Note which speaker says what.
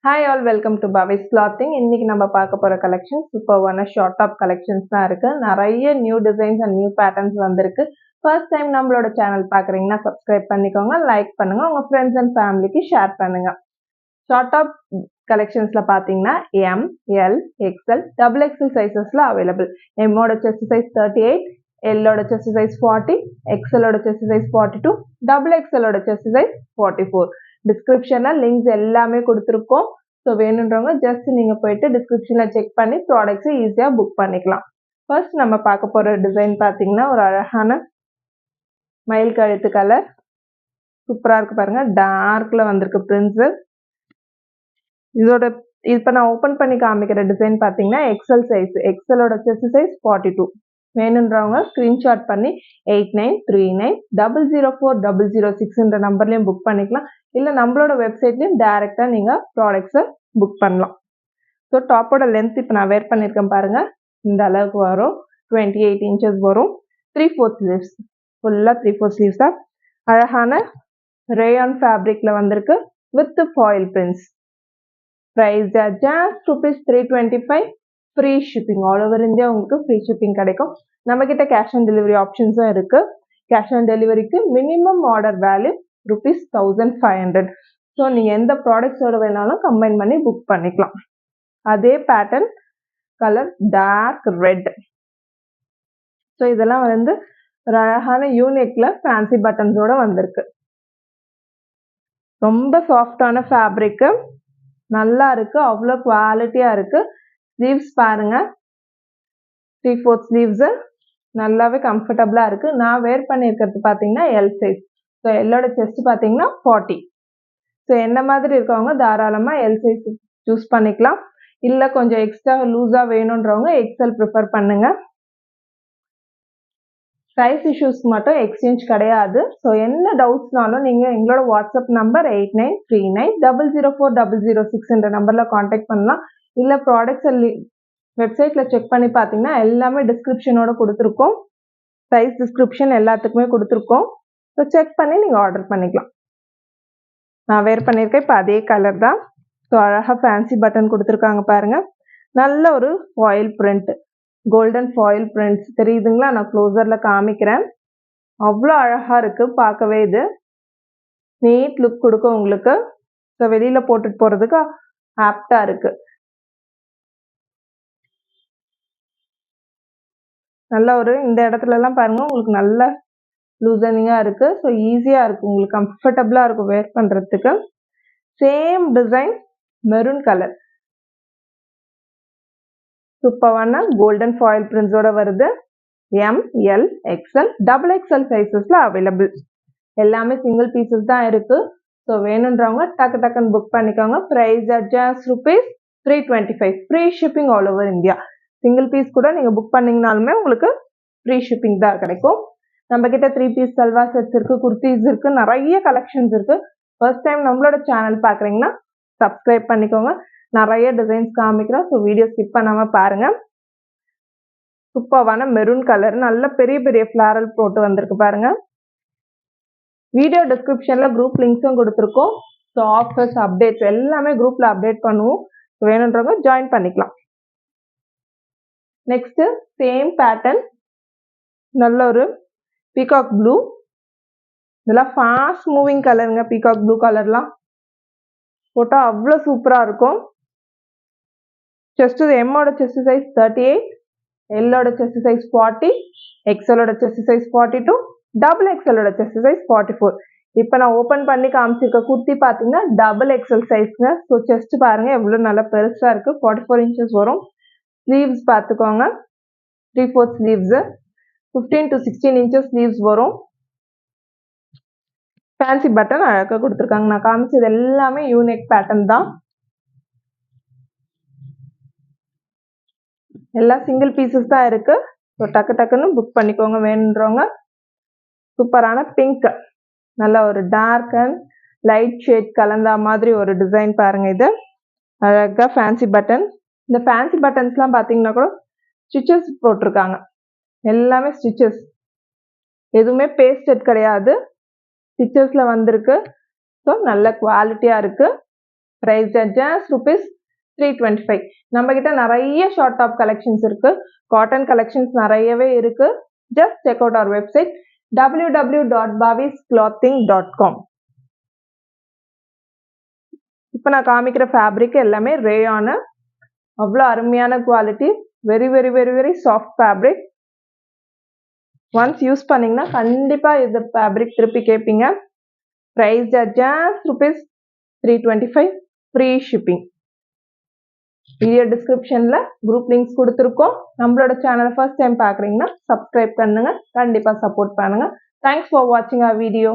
Speaker 1: Hi all, welcome to Bhavi's Clothing. இன்னைக்கு நம்ம பார்க்க போற கலெக்ஷன் சூப்பர்வான ஷார்ட் டாப் கலெக்ஷன்ஸ் தான் இருக்கு. நிறைய new designs and new patterns வந்திருக்கு. ஃபர்ஸ்ட் டைம் நம்மளோட சேனல் பார்க்குறீங்கன்னா சப்ஸ்கிரைப் பண்ணிக்கோங்க, லைக் பண்ணுங்க, உங்க ஃப்ரெண்ட்ஸ் அண்ட் ஃபேமிலிக்கு ஷேர் பண்ணுங்க. ஷார்ட் டாப் கலெக்ஷன்ஸ்ல பார்த்தீங்கன்னா M, L, XL, double XL சைஸஸ்ல அவைலபிள். எம்மோட செஸ்ட் சைஸ் 38, எல்லோட செஸ்ட் சைஸ் 40, எக்ஸ்எலோட செஸ்ட் சைஸ் 42, டபுள் எக்ஸ்எலோட செஸ்ட் சைஸ் 44. டிஸ்கிரிப்ஷன்ல லிங்க்ஸ் எல்லாமே கொடுத்துருக்கோம். ஸோ வேணுன்றவங்க ஜஸ்ட் நீங்க போயிட்டு டிஸ்கிரிப்ஷன்ல செக் பண்ணி ப்ராடக்ட்ஸை ஈஸியா புக் பண்ணிக்கலாம். ஃபர்ஸ்ட் நம்ம பார்க்க போற டிசைன் பார்த்தீங்கன்னா ஒரு அழகான மயில் கழுத்து கலர், சூப்பரா இருக்கு பாருங்க. டார்க்ல வந்திருக்கு பிரிண்ட்ஸ். இதோட இப்போ நான் ஓப்பன் பண்ணி காமிக்கிற டிசைன் பார்த்தீங்கன்னா எக்ஸ்எல் சைஸ். எக்ஸ்எலோட செஸ்ட் சைஸ் 42. வேணுன்றவங்க ஸ்கிரீன்ஷாட் பண்ணி 8939004006 நம்பர்லயும் புக் பண்ணிக்கலாம். இல்ல நம்மளோட வெப்சைட்லயும் டைரக்டா நீங்க ப்ராடக்ட்ஸை புக் பண்ணலாம். ஸோ டாப்போட லென்த் இப்போ நான் வேர் பண்ணியிருக்கேன் பாருங்க, இந்த அளவுக்கு வரும். 28 inches வரும். 3/4 ஸ்லீவ்ஸ், ஃபுல்லா 3/4 ஸ்லீவ்ஸ் தான். அழகான ரேயான் ஃபேப்ரிக்ல வந்திருக்கு with foil prints. Price just ₹325. Free shipping, all over India உங்களுக்கு ஃப்ரீ ஷிப்பிங் கிடைக்கும். நம்ம கிட்ட கேஷ் ஆன் டெலிவரி ஆப்ஷன்ஸும் இருக்கு. கேஷ் ஆன் டெலிவரிக்கு மினிமம் ஆர்டர் வேல்யூ ₹1500. ஸோ நீங்க எந்த ப்ராடக்ட்ஸோட வேணாலும் கம்பைன் பண்ணி புக் பண்ணிக்கலாம். அதே pattern colour dark red. So இதெல்லாம் வந்து ஒரு அழகான யூனிக்ல ஃபேன்சி பட்டன்ஸோட வந்திருக்கு. ரொம்ப சாஃப்டான ஃபேப்ரிக், நல்லா இருக்கு, அவ்வளோ குவாலிட்டியா இருக்கு. ஸ்லீவ்ஸ் பாருங்க, 3/4 ஸ்லீவ்ஸ், நல்லாவே கம்ஃபர்டபுளா இருக்கு. நான் வேர் பண்ணியிருக்கிறது பார்த்தீங்கன்னா எல் சைஸ். ஸோ எல்லோட செஸ்ட் பார்த்தீங்கன்னா 40. ஸோ என்ன மாதிரி இருக்கவங்க தாராளமா எல் சைஸ் சூஸ் பண்ணிக்கலாம். இல்லை கொஞ்சம் எக்ஸ்ட்ரா லூஸா வேணுன்றவங்க எக்ஸ்எல் ப்ரிஃபர் பண்ணுங்க. சைஸ் இஷ்யூஸ் மட்டும் எக்ஸ்சேஞ்ச் கிடையாது. ஸோ என்ன டவுட்ஸ்னாலும் நீங்க எங்களோட வாட்ஸ்அப் நம்பர் 8939004006 நம்பர்ல கான்டாக்ட் பண்ணலாம். இல்லை ப்ராடக்ட்ஸ் வெப்சைட்ல செக் பண்ணி பார்த்தீங்கன்னா எல்லாமே டிஸ்கிரிப்ஷனோட கொடுத்துருக்கோம். சைஸ் டிஸ்கிரிப்ஷன் எல்லாத்துக்குமே கொடுத்துருக்கோம். ஸோ செக் பண்ணி நீங்க ஆர்டர் பண்ணிக்கலாம். நான் வேர் பண்ணியிருக்கேன் இப்போ அதே கலர் தான். ஸோ அழகா ஃபேன்சி பட்டன் கொடுத்துருக்காங்க பாருங்க. நல்ல ஒரு foil print, golden foil prints தெரியுதுங்களா? நான் க்ளோசர்ல காமிக்கிறேன். அவ்வளோ அழகா இருக்கு பார்க்கவே. இது நீட் லுக் கொடுக்கும் உங்களுக்கு. ஸோ வெளியில போட்டுட்டு போறதுக்கு ஆப்டா இருக்கு. நல்ல ஒரு இந்த இடத்துல எல்லாம் பாருங்க உங்களுக்கு நல்ல லூசனிங்கா இருக்கு. ஸோ ஈஸியா இருக்கு, உங்களுக்கு கம்ஃபர்டபுளா இருக்கும் வேர் பண்றதுக்கு. சேம் டிசைன் மெரூன் கலர், சூப்பரான கோல்டன் ஃபாயில் பிரிண்ட்ஸோட வருது. M, L, XL, double XL சைஸஸ்ல அவைலபிள். எல்லாமே சிங்கிள் பீசஸ் தான் இருக்கு. ஸோ வேணுன்றவங்க டக்கு டக்குன்னு புக் பண்ணிக்கோங்க. Price just ₹325. Free shipping all over India. Single piece கூட நீங்க புக் பண்ணீங்கனாலுமே உங்களுக்கு ஃப்ரீ ஷிப்பிங் தான் கிடைக்கும். நம்ம கிட்ட 3 பீஸ் சல்வார் செட்ஸ் இருக்கு, குர்த்திஸ் இருக்கு, நிறைய கலெக்ஷன்ஸ் இருக்கு. ஃபர்ஸ்ட் டைம் நம்மளோட சேனல் பாக்குறீங்கன்னா சப்ஸ்கிரைப் பண்ணிக்கோங்க. நிறைய டிசைன்ஸ் காமிக்கிறோம். ஸோ வீடியோ ஸ்கிப் பண்ணாம பாருங்க. சூப்பரான மெரூன் கலர், நல்ல பெரிய பெரிய ஃபிளாரல் போட்டு வந்திருக்கு பாருங்க. வீடியோ டிஸ்கிரிப்ஷன்ல குரூப் லிங்க்ஸும் கொடுத்துருக்கோம். ஸோ ஆஃபர்ஸ் அப்டேட்ஸ் எல்லாமே குரூப்ல அப்டேட் பண்ணுவோம். வேணுன்றவங்க ஜாயின் பண்ணிக்கலாம். நெக்ஸ்ட் சேம் பேட்டர்ன், நல்ல ஒரு பீகாக் ப்ளூ. இதெல்லாம் ஃபாஸ்ட் மூவிங் கலருங்க. பீகாக் ப்ளூ கலர்லாம் போட்டா அவ்வளோ சூப்பரா இருக்கும். செஸ்ட் எம்மோட செஸ்ட் சைஸ் 38, எல்லோட செஸ்ட் சைஸ் 40, எக்ஸ்எலோட செஸ்ட் சைஸ் 42, டபுள் எக்ஸ்எலோட செஸ்ட் சைஸ் 44. இப்போ நான் ஓப்பன் பண்ணி காமிச்சிருக்க குர்த்தி பார்த்தீங்கன்னா டபுள் எக்ஸ்எல் சைஸ்ங்க. ஸோ செஸ்ட் பாருங்க எவ்வளோ நல்லா பெருசா இருக்கு. 44 inches வரும். ஸ்லீவ்ஸ் பார்த்துக்கோங்க, 3/4 ஸ்லீவ்ஸ், 15 to 16 inches ஸ்லீவ்ஸ் வரும். ஃபேன்சி பட்டன் அழகா கொடுத்துருக்காங்க. நான் காமிச்சது எல்லாமே யூனிக் பேட்டர்ன் தான். எல்லாம் சிங்கிள் பீசஸ் தான் இருக்கு. ஸோ டக்கு டக்குன்னு புக் பண்ணிக்கோங்க வேணுன்றவங்க. சூப்பரான பிங்க், நல்ல ஒரு டார்க் அண்ட் லைட் ஷேட் கலந்த மாதிரி ஒரு டிசைன் பாருங்க. இது அழகா ஃபேன்சி பட்டன். இந்த ஃபேன்சி பட்டன்ஸ்லாம் பார்த்தீங்கன்னா கூட ஸ்டிச்சஸ் போட்டிருக்காங்க. எல்லாமே ஸ்டிச்சஸ், எதுவுமே பேஸ்டட் கிடையாது, ஸ்டிச்சஸ்ல வந்திருக்கு. ஸோ நல்ல குவாலிட்டியா இருக்கு. Price just rupees 325. நம்ம கிட்ட நிறைய ஷார்ட் டாப் கலெக்ஷன்ஸ் இருக்கு, காட்டன் கலெக்ஷன்ஸ் நிறையவே இருக்கு. Just check out our website www.bavisclothing.com. இப்போ நான் காமிக்கிற ஃபேப்ரிக் எல்லாமே ரேயான், அவ்வளோ அருமையான quality, very very very very soft fabric. Once use பண்ணீங்கன்னா கண்டிப்பா இந்த ஃபேப்ரிக் திருப்பி கேட்பீங்க. Price just rupees 325, free shipping. Video டிஸ்கிரிப்ஷன்ல குரூப் லிங்க்ஸ் கொடுத்துருக்கோம். நம்மளோட சேனலை ஃபர்ஸ்ட் டைம் பார்க்குறீங்கன்னா சப்ஸ்கிரைப் பண்ணுங்க, கண்டிப்பா சப்போர்ட் பண்ணுங்க. தேங்க்ஸ் ஃபார் வாட்சிங் our வீடியோ.